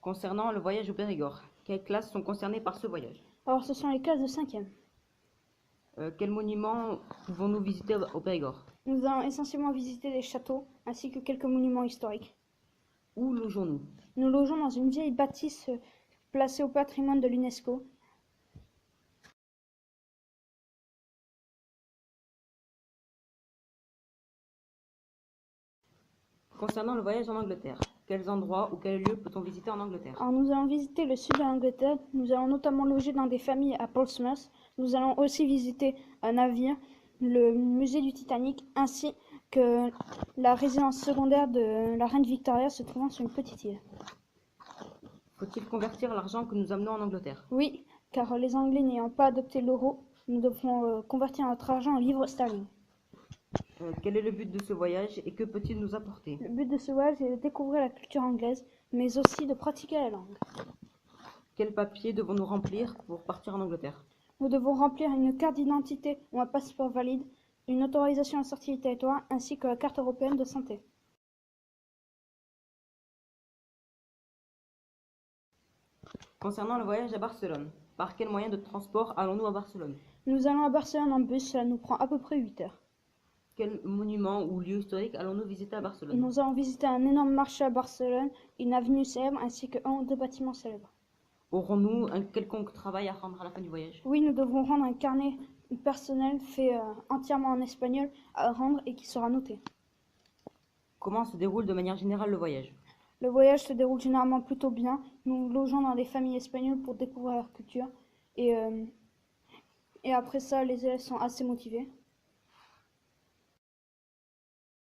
Concernant le voyage au Périgord, quelles classes sont concernées par ce voyage? Alors, ce sont les classes de 5e. Quels monuments pouvons-nous visiter au Périgord? Nous allons essentiellement visiter des châteaux ainsi que quelques monuments historiques. Où logeons-nous? Nous logeons dans une vieille bâtisse placée au patrimoine de l'UNESCO. Concernant le voyage en Angleterre, quels endroits ou quels lieux peut-on visiter en Angleterre? Alors, nous allons visiter le sud de l'Angleterre. Nous allons notamment loger dans des familles à Portsmouth. Nous allons aussi visiter un navire, le musée du Titanic, ainsi que la résidence secondaire de la reine Victoria se trouvant sur une petite île. Faut-il convertir l'argent que nous amenons en Angleterre? Oui, car les Anglais n'ayant pas adopté l'euro, nous devons convertir notre argent en livres sterling. Quel est le but de ce voyage et que peut-il nous apporter? Le but de ce voyage est de découvrir la culture anglaise, mais aussi de pratiquer la langue. Quels papiers devons-nous remplir pour partir en Angleterre? Nous devons remplir une carte d'identité ou un passeport valide, une autorisation à sortir du territoire, ainsi que la carte européenne de santé. Concernant le voyage à Barcelone, par quel moyen de transport allons-nous à Barcelone? Nous allons à Barcelone en bus, cela nous prend à peu près 8 heures. Quel monument ou lieu historique allons-nous visiter à Barcelone? Nous allons visiter un énorme marché à Barcelone, une avenue célèbre, ainsi que 1 ou 2 bâtiments célèbres. Aurons-nous un quelconque travail à rendre à la fin du voyage? Oui, nous devrons rendre un carnet personnel fait entièrement en espagnol à rendre et qui sera noté. Comment se déroule de manière générale le voyage? Le voyage se déroule généralement plutôt bien. Nous logeons dans des familles espagnoles pour découvrir leur culture. Et après ça, les élèves sont assez motivés.